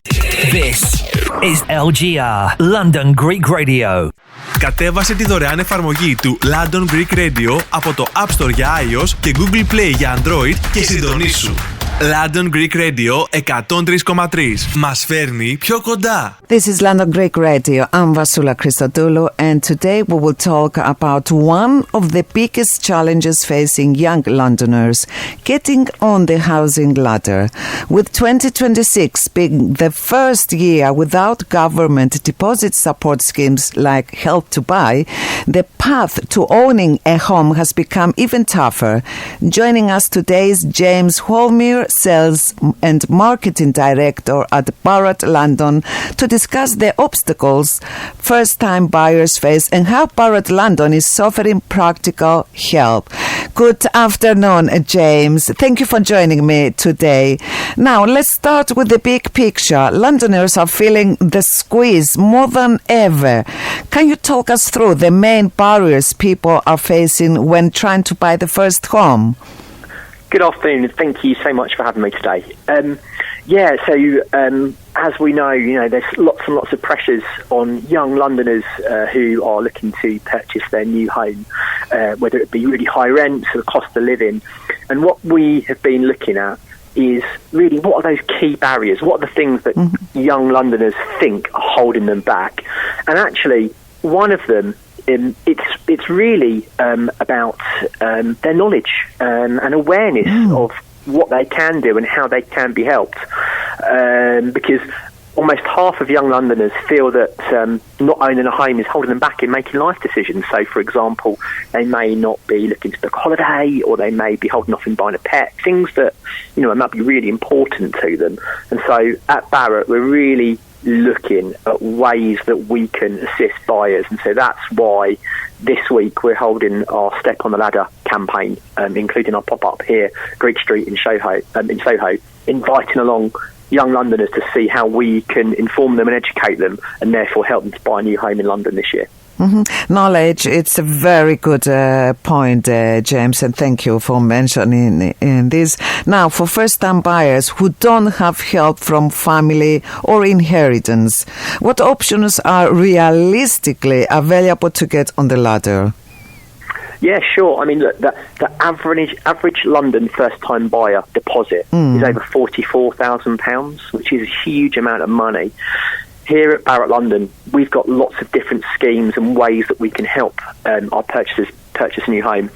This is LGR, London Greek Radio. Κατέβασε τη δωρεάν εφαρμογή του London Greek Radio από το App Store για iOS και Google Play για Android και συντονίσου. London Greek Radio 103,3. Μας φέρνει πιο κοντά. This is London Greek Radio. I'm Vasoula Christodoulou, and today we will talk about one of the biggest challenges facing young Londoners, getting on the housing ladder. With 2026 being the first year without government deposit support schemes like Help to Buy, the path to owning a home has become even tougher. Joining us today is James Holmear, Sales and Marketing Director at Barratt London, to discuss the obstacles first-time buyers face and how Barratt London is offering practical help. Good afternoon, James. Thank you for joining me today. Now, let's start with the big picture. Londoners are feeling the squeeze more than ever. Can you talk us through the main barriers people are facing when trying to buy the first home? Good afternoon, and thank you so much for having me today. As we know, there's lots and lots of pressures on young Londoners who are looking to purchase their new home, whether it be really high rents or the cost of living. And what we have been looking at is really what are those key barriers? What are the things that young Londoners think are holding them back? And actually, one of them, it's really about their knowledge and awareness of what they can do and how they can be helped. Because almost half of young Londoners feel that not owning a home is holding them back in making life decisions. So, for example, they may not be looking to book a holiday, or they may be holding off in buying a pet, things that, might be really important to them. And so at Barratt, we're really looking at ways that we can assist buyers, and so that's why this week we're holding our Step on the Ladder campaign, including our pop-up here, Greek Street in Soho, inviting along young Londoners to see how we can inform them and educate them, and therefore help them to buy a new home in London this year. Knowledge, it's a very good point, James, and thank you for mentioning this. Now, for first-time buyers who don't have help from family or inheritance, what options are realistically available to get on the ladder? Yeah, sure. I mean, look, the average London first-time buyer deposit is over £44,000, which is a huge amount of money. Here at Barratt London, we've got lots of different schemes and ways that we can help our purchasers purchase a new home.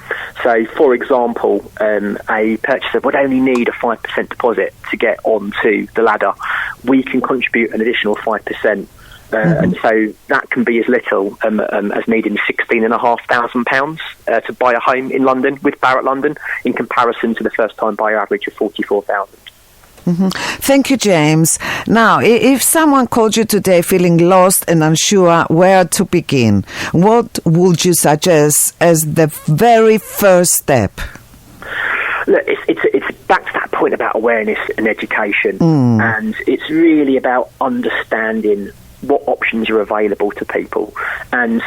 So, for example, a purchaser would only need a 5% deposit to get onto the ladder. We can contribute an additional 5%. And so that can be as little as needing £16,500 to buy a home in London with Barratt London, in comparison to the first-time buyer average of £44,000. Thank you, James. Now, if someone called you today feeling lost and unsure where to begin, what would you suggest as the very first step? Look, it's back to that point about awareness and education, and it's really about understanding what options are available to people. And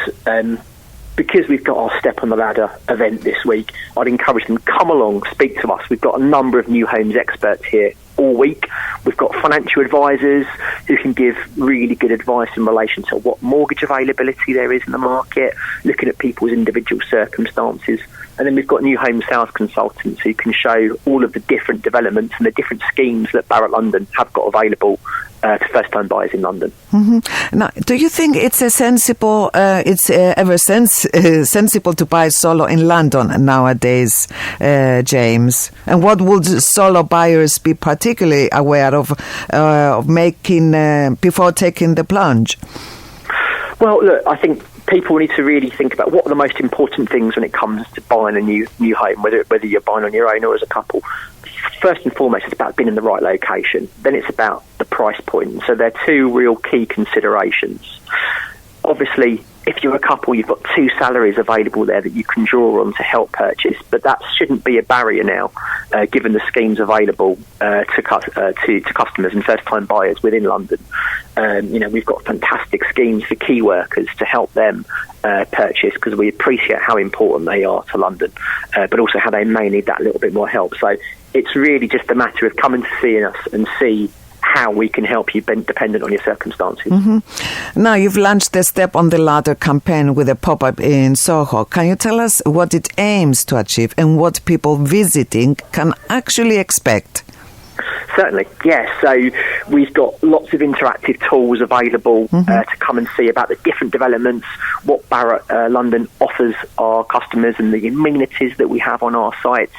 because we've got our Step on the Ladder event this week, I'd encourage them, come along, speak to us. We've got a number of new homes experts here all week. We've got financial advisors who can give really good advice in relation to what mortgage availability there is in the market, looking at people's individual circumstances. And then we've got new home sales consultants who can show all of the different developments and the different schemes that Barratt London have got available to first-time buyers in London. Now, do you think it's sensible to buy solo in London nowadays, James? And what would solo buyers be particularly aware of making before taking the plunge? Well, look, I think people need to really think about what are the most important things when it comes to buying a new home, whether you're buying on your own or as a couple. First and foremost, it's about being in the right location. Then it's about the price point. So there are two real key considerations. Obviously, if you're a couple, you've got two salaries available there that you can draw on to help purchase, but that shouldn't be a barrier now, given the schemes available to customers and first-time buyers within London. We've got fantastic schemes for key workers to help them purchase, because we appreciate how important they are to London, but also how they may need that little bit more help. So it's really just a matter of coming to see us and see how we can help you, dependent on your circumstances. Now, you've launched the Step on the Ladder campaign with a pop-up in Soho. Can you tell us what it aims to achieve and what people visiting can actually expect? Certainly, yes. So we've got lots of interactive tools available to come and see about the different developments, what Barratt London offers our customers and the amenities that we have on our sites.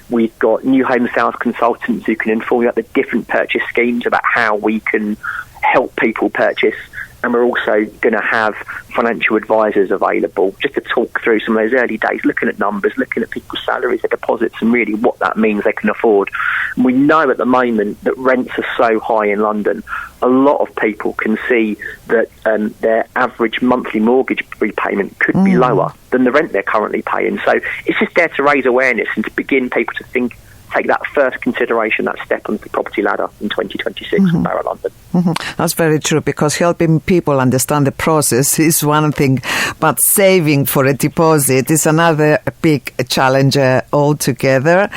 We've got new home sales consultants who can inform you about the different purchase schemes, about how we can help people purchase. And we're also going to have financial advisors available just to talk through some of those early days, looking at numbers, looking at people's salaries, their deposits, and really what that means they can afford. And we know at the moment that rents are so high in London, a lot of people can see that their average monthly mortgage repayment could be lower than the rent they're currently paying. So it's just there to raise awareness and to begin people to take that first consideration, that step onto the property ladder in 2026 with Barratt London. That's very true, because helping people understand the process is one thing, but saving for a deposit is another big challenge altogether.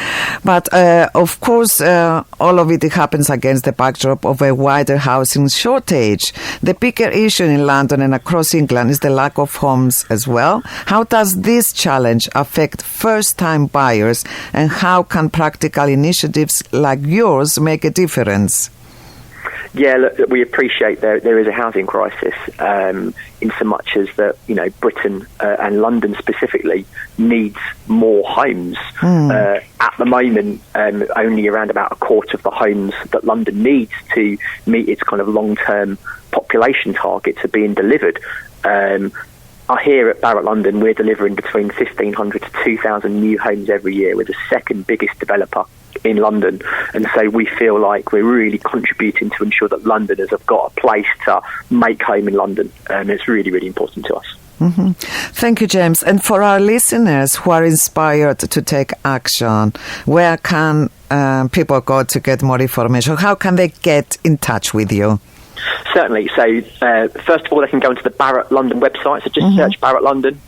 But of course, all of it happens against the backdrop of a wider housing shortage. The bigger issue in London and across England is the lack of homes as well. How does this challenge affect first-time buyers, and how can practical initiatives like yours make a difference? Yeah, look, we appreciate there is a housing crisis in so much as that, Britain and London specifically needs more homes. At the moment, only around about a quarter of the homes that London needs to meet its kind of long-term population targets are being delivered. Here at Barratt London, we're delivering between 1,500 to 2,000 new homes every year. We're the second biggest developer in London, and so we feel like we're really contributing to ensure that Londoners have got a place to make home in London, and it's really, really important to us. Thank you, James. And for our listeners who are inspired to take action, where can people go to get more information? How can they get in touch with you? Certainly. So, first of all, they can go into the Barratt London website. So just search Barratt London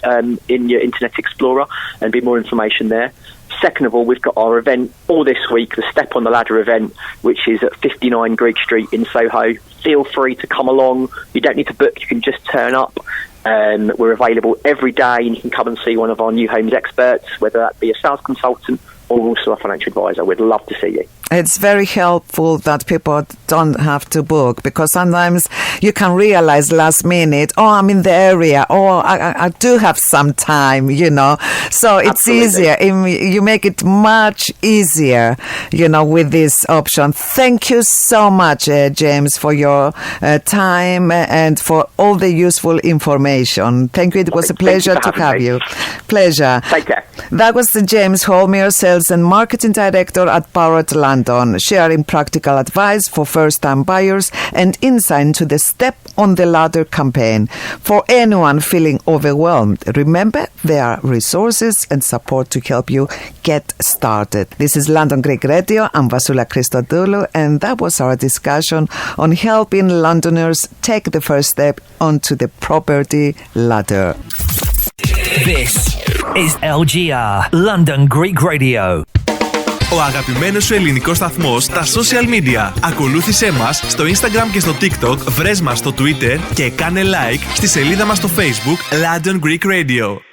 in your Internet Explorer and be more information there. Second of all, we've got our event all this week, the Step on the Ladder event, which is at 59 Greek Street in Soho. Feel free to come along. You don't need to book. You can just turn up. We're available every day, and you can come and see one of our new homes experts, whether that be a sales consultant or also a financial advisor. We'd love to see you. It's very helpful that people don't have to book, because sometimes you can realize last minute, I'm in the area, I do have some time, So it's easier. You make it much easier, with this option. Thank you so much, James, for your time and for all the useful information. Thank you. It was a pleasure to have you. Pleasure. Take care. That was James Holmear, Sales and Marketing Director at Barratt London, sharing practical advice for first-time buyers and insight into the Step on the Ladder campaign. For anyone feeling overwhelmed, remember there are resources and support to help you get started. This is London Greek Radio. I'm Vasoula Christodoulou, and that was our discussion on helping Londoners take the first step onto the property ladder. This is LGR, London Greek Radio. Ο αγαπημένος σου ελληνικός σταθμός στα social media. Ακολούθησέ μας στο Instagram και στο TikTok, βρες μας στο Twitter και κάνε like στη σελίδα μας στο Facebook London Greek Radio.